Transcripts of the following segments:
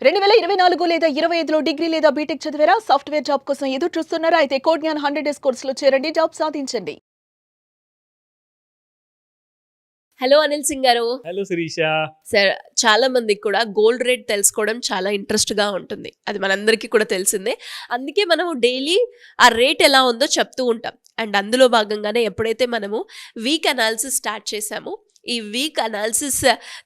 2024 లేదా 25లో డిగ్రీ లేదా బీటెక్ చదివారా? సాఫ్ట్‌వేర్ జాబ్ కోసం ఎదురు చూస్తున్నారా? అయితే కోడ్ జ్ఞాన్ 100 డేస్ కోర్సులో చేరండి. జాబ్ సాధించండి. హలో అనిల్ సింగ్ గారు. హలో శిరీష. సార్, చాలా మందికి కూడా గోల్డ్ రేట్ తెలుసుకోవడం చాలా ఇంట్రెస్ట్‌గా ఉంటుంది. అది మనందరికీ కూడా తెలిసిందే. అందుకే మనము డైలీ ఆ రేట్ ఎలా ఉందో చెప్తూ ఉంటాం. అండ్ అందులో భాగంగానే ఎప్పుడైతే మనము వీక్ అనాలిసిస్ స్టార్ట్ చేశామో, ఈ వీక్ అనాలిసిస్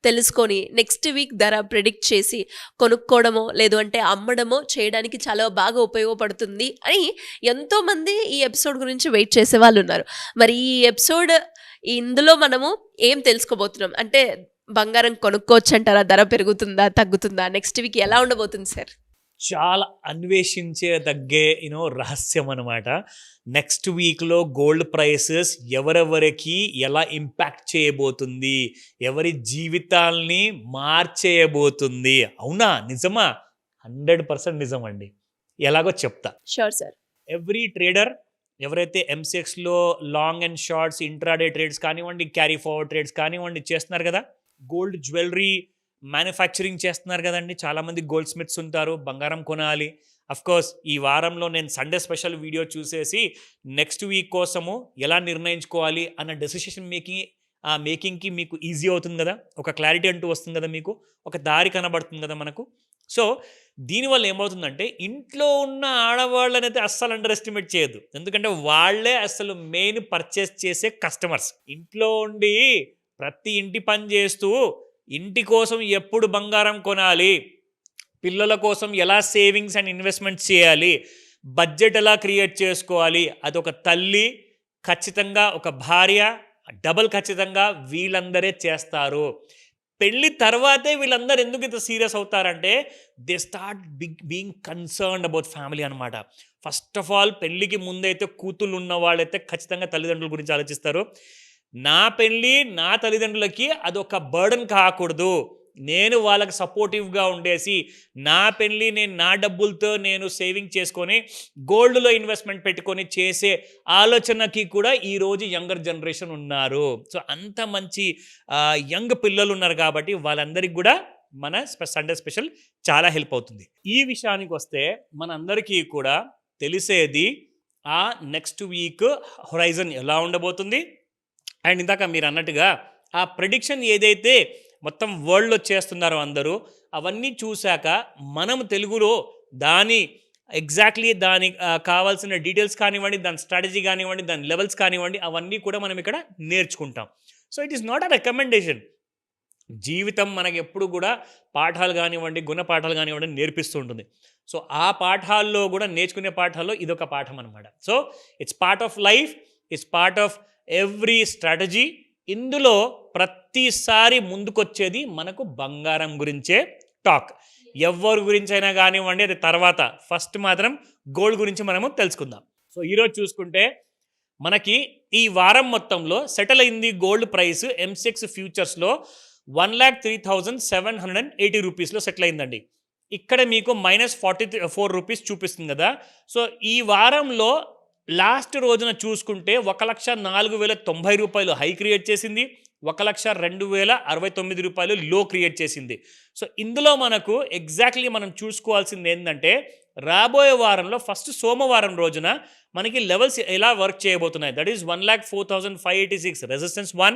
తెలుసుకొని నెక్స్ట్ వీక్ ధర ప్రిడిక్ట్ చేసి కొనుక్కోవడమో లేదు అంటే అమ్మడమో చేయడానికి చాలా బాగా ఉపయోగపడుతుంది అని ఎంతోమంది ఈ ఎపిసోడ్ గురించి వెయిట్ చేసే వాళ్ళు ఉన్నారు. మరి ఈ ఎపిసోడ్ ఇందులో మనము ఏం తెలుసుకోబోతున్నాం అంటే, బంగారం కొనుక్కోవచ్చు అంటారా? ధర పెరుగుతుందా, తగ్గుతుందా? నెక్స్ట్ వీక్ ఎలా ఉండబోతుంది సార్? చాలా అన్వేషించే తగ్గే రహస్యం అనమాట. నెక్స్ట్ వీక్లో గోల్డ్ ప్రైసెస్ ఎవరెవరికి ఎలా ఇంపాక్ట్ చేయబోతుంది, ఎవరి జీవితాల్ని మార్చేయబోతుంది. అవునా? నిజమా? 100% నిజం అండి. ఎలాగో చెప్తా. Sure sir. ఎవ్రీ ట్రేడర్ ఎవరైతే ఎంసెక్స్లో long and shorts, intraday trades కానివ్వండి, క్యారీ ఫార్వర్డ్ ట్రేడ్స్ కానివ్వండి చేస్తున్నారు కదా, గోల్డ్ జ్యువెలరీ మ్యానుఫ్యాక్చరింగ్ చేస్తున్నారు కదండి, చాలామంది గోల్డ్ స్మిత్స్ ఉంటారు, బంగారం కొనాలి. కోర్స్ ఈ వారంలో నేను సండే స్పెషల్ వీడియో చూసేసి నెక్స్ట్ వీక్ కోసము ఎలా నిర్ణయించుకోవాలి అన్న డెసిషన్ మేకింగ్కి మీకు ఈజీ అవుతుంది కదా, ఒక క్లారిటీ అంటూ వస్తుంది కదా, మీకు ఒక దారి కనబడుతుంది కదా మనకు. సో దీనివల్ల ఏమవుతుందంటే, ఇంట్లో ఉన్న ఆడవాళ్ళని అయితే అస్సలు అండర్ ఎస్టిమేట్ చేయొద్దు. ఎందుకంటే వాళ్ళే అసలు మెయిన్ పర్చేస్ చేసే కస్టమర్స్. ఇంట్లో ఉండి ప్రతి ఇంటి పని చేస్తూ ఇంటి కోసం ఎప్పుడు బంగారం కొనాలి, పిల్లల కోసం ఎలా సేవింగ్స్ అండ్ ఇన్వెస్ట్మెంట్స్ చేయాలి, బడ్జెట్ ఎలా క్రియేట్ చేసుకోవాలి, అదొక తల్లి ఖచ్చితంగా, ఒక భార్య డబల్ ఖచ్చితంగా వీళ్ళందరే చేస్తారు. పెళ్ళి తర్వాతే వీళ్ళందరూ ఎందుకు ఇంత సీరియస్ అవుతారంటే, they start being concerned about family అనమాట. ఫస్ట్ ఆఫ్ ఆల్ పెళ్ళికి ముందైతే కూతుళ్ళు ఉన్న వాళ్ళైతే ఖచ్చితంగా తల్లిదండ్రుల గురించి ఆలోచిస్తారు. నా పెళ్ళి నా తల్లిదండ్రులకి అదొక బర్డన్ కాకూడదు, నేను వాళ్ళకి సపోర్టివ్గా ఉండేసి నా పెళ్ళి నేను నా డబ్బులతో నేను సేవింగ్ చేసుకొని గోల్డ్లో ఇన్వెస్ట్మెంట్ పెట్టుకొని చేసే ఆలోచనకి కూడా ఈరోజు యంగర్ జనరేషన్ ఉన్నారు. సో అంత మంచి యంగ్ పిల్లలు ఉన్నారు కాబట్టి వాళ్ళందరికీ కూడా మన సండే స్పెషల్ చాలా హెల్ప్ అవుతుంది. ఈ విషయానికి వస్తే మనందరికీ కూడా తెలిసేది ఆ నెక్స్ట్ వీక్ హొరైజన్ ఎలా ఉండబోతుంది. అండ్ ఇందాక మీరు అన్నట్టుగా ఆ ప్రెడిక్షన్ ఏదైతే మొత్తం వరల్డ్లో చేస్తున్నారో అందరూ, అవన్నీ చూశాక మనం తెలుగులో ఎగ్జాక్ట్లీ దాని కావాల్సిన డీటెయిల్స్ కానివ్వండి, దాని స్ట్రాటజీ కానివ్వండి, దాని లెవెల్స్ కానివ్వండి, అవన్నీ కూడా మనం ఇక్కడ నేర్చుకుంటాం. So it is not a recommendation. జీవితం మనకి ఎప్పుడు కూడా పాఠాలు కానివ్వండి, గుణపాఠాలు కానివ్వండి నేర్పిస్తూ ఉంటుంది. సో ఆ పాఠాల్లో కూడా నేర్చుకునే పాఠాల్లో ఇదొక పాఠం అనమాట. So it's part of life, it's part of every strategy. ఇందులో ప్రతిసారి ముందుకొచ్చేది మనకు బంగారం గురించే టాక్. ఎవరి గురించి అయినా కానివ్వండి, అది తర్వాత, ఫస్ట్ మాత్రం గోల్డ్ గురించి మనము తెలుసుకుందాం. సో ఈరోజు చూసుకుంటే మనకి ఈ వారం మొత్తంలో సెటిల్ అయింది గోల్డ్ ప్రైస్ ఎంసెక్స్ ఫ్యూచర్స్లో 1,03,780 రూపీస్లో సెటిల్ అయిందండి. ఇక్కడ మీకు -44 రూపీస్ చూపిస్తుంది కదా. సో ఈ వారంలో లాస్ట్ రోజున చూసుకుంటే 1,04,090 రూపాయలు హై క్రియేట్ చేసింది, 1,02,069 రూపాయలు లో క్రియేట్ చేసింది. సో ఇందులో మనకు ఎగ్జాక్ట్లీ మనం చూసుకోవాల్సింది ఏంటంటే, రాబోయే వారంలో ఫస్ట్ సోమవారం రోజున మనకి లెవెల్స్ ఎలా వర్క్ చేయబోతున్నాయి. That is 1,04,586 resistance 1,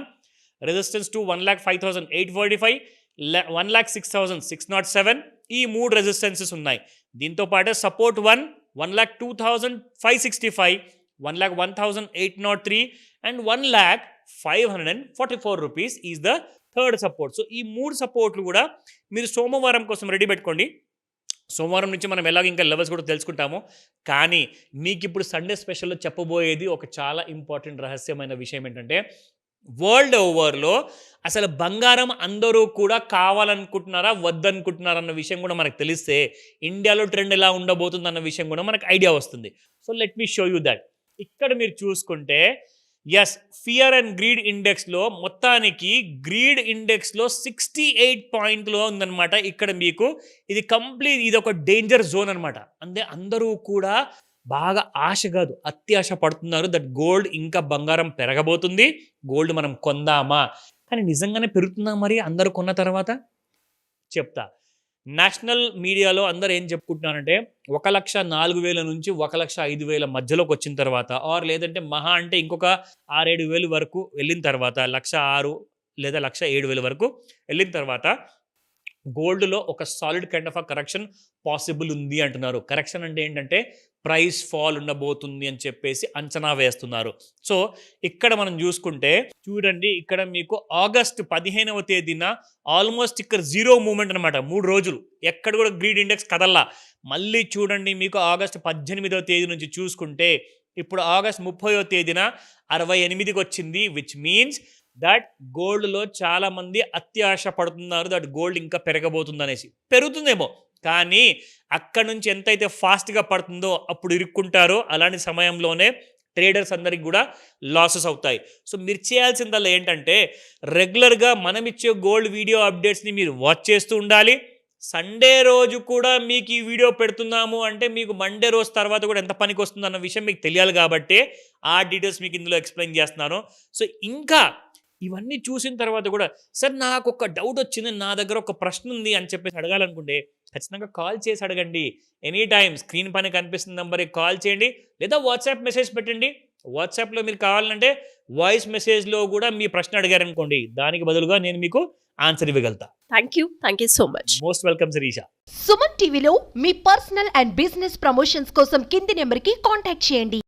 resistance 2 1,05,845, 1,06,607. ఈ 3 రెసిస్టెన్సెస్ ఉన్నాయి. దీంతో పాటు support 1,02,565, 1,01,803 and 1,05,444 rupees is the third support. So ఈ 3 సపోర్ట్లు కూడా మీరు సోమవారం కోసం రెడీ పెట్టుకోండి. సోమవారం నుంచి మనం ఎలాగ ఇంకా లెవెల్స్ కూడా తెలుసుకుంటాము. కానీ మీకు ఇప్పుడు సండే స్పెషల్లో చెప్పబోయేది ఒక చాలా ఇంపార్టెంట్ రహస్యమైన విషయం ఏంటంటే, వరల్డ్ ఓవర్లో అసలు బంగారం అందరూ కూడా కావాలనుకుంటున్నారా వద్దనుకుంటున్నారా అన్న విషయం కూడా మనకు తెలిస్తే, ఇండియాలో ట్రెండ్ ఎలా ఉండబోతుంది అన్న విషయం కూడా మనకు ఐడియా వస్తుంది. So let me show you that. ఇక్కడ మీరు చూసుకుంటే ఎస్, ఫియర్ అండ్ గ్రీడ్ ఇండెక్స్లో మొత్తానికి గ్రీడ్ ఇండెక్స్లో 68 పాయింట్లో ఉందన్నమాట. ఇక్కడ మీకు ఇది కంప్లీట్, ఇది ఒక డేంజర్ జోన్ అనమాట. అంటే అందరూ కూడా బాగా ఆశ కాదు, అత్యాశ పడుతున్నారు దట్ గోల్డ్ ఇంకా బంగారం పెరగబోతుంది, గోల్డ్ మనం కొందామా. కానీ నిజంగానే పెరుగుతుందా మరి అందరూ కొన్న తర్వాత? చెప్తా. నేషనల్ మీడియాలో అందరూ ఏం చెప్పుకుంటున్నారంటే 1,04,000 నుంచి 1,05,000 మధ్యలోకి వచ్చిన తర్వాత ఆర్ లేదంటే మహా అంటే ఇంకొక 6-7 వరకు వెళ్ళిన తర్వాత 1,06,000 లేదా 1,07,000 వరకు వెళ్ళిన తర్వాత గోల్డ్లో ఒక solid kind of a correction possible ఉంది అంటున్నారు. కరెక్షన్ అంటే ఏంటంటే ప్రైస్ ఫాల్ ఉండబోతుంది అని చెప్పేసి అంచనా వేస్తున్నారు. సో ఇక్కడ మనం చూసుకుంటే చూడండి, ఇక్కడ మీకు ఆగస్ట్ 15వ తేదీన ఆల్మోస్ట్ ఇక్కడ జీరో మూమెంట్ అనమాట. 3 రోజులు ఎక్కడ కూడా గ్రీడ్ ఇండెక్స్ కదల్లా. మళ్ళీ చూడండి, మీకు ఆగస్ట్ 18వ తేదీ నుంచి చూసుకుంటే ఇప్పుడు ఆగస్ట్ 30వ తేదీన 68కి వచ్చింది. విచ్ మీన్స్ దట్ గోల్డ్లో చాలా మంది అత్యాశ పడుతున్నారు దట్ గోల్డ్ ఇంకా పెరగబోతుంది అనేసి. పెరుగుతుందేమో, కానీ అక్కడ నుంచి ఎంతైతే ఫాస్ట్గా పడుతుందో అప్పుడు ఇరుక్కుంటారో అలాంటి సమయంలోనే ట్రేడర్స్ అందరికి కూడా లాసెస్ అవుతాయి. సో మీరు చేయాల్సిందల్లా ఏంటంటే రెగ్యులర్గా మనం ఇచ్చే గోల్డ్ వీడియో అప్డేట్స్ని మీరు వాచ్ చేస్తూ ఉండాలి. సండే రోజు కూడా మీకు ఈ వీడియో పెడుతున్నాము అంటే మీకు మండే రోజు తర్వాత కూడా ఎంత పనికి వస్తుంది అన్న విషయం మీకు తెలియాలి కాబట్టి ఆ డీటెయిల్స్ మీకు ఇందులో ఎక్స్ప్లెయిన్ చేస్తున్నాను. సో ఇంకా ఇవన్నీ చూసిన తర్వాత కూడా సార్ నాకు ఒక డౌట్ వచ్చింది, నా దగ్గర ఒక ప్రశ్న ఉంది అని చెప్పేసి అడగాలనుకుంటే ఖచ్చితంగా కాల్ చేసి అడగండి. ఎనీ టైం స్క్రీన్ పైన కనిపిస్తున్న నెంబర్కి కాల్ చేయండి లేదా వాట్సాప్ మెసేజ్ పెట్టండి. వాట్సాప్లో మీరు కావాలంటే వాయిస్ మెసేజ్లో కూడా మీ ప్రశ్న అడిగారనుకోండి, దానికి బదులుగా నేను మీకు ఆన్సర్ ఇవ్వగలుగుతా. Thank you so much. Most welcome Shirisha. Suman టీవీలో మీ పర్సనల్ అండ్ బిజినెస్ ప్రమోషన్స్ కోసం కింది నెంబర్కి కాంటాక్ట్ చేయండి.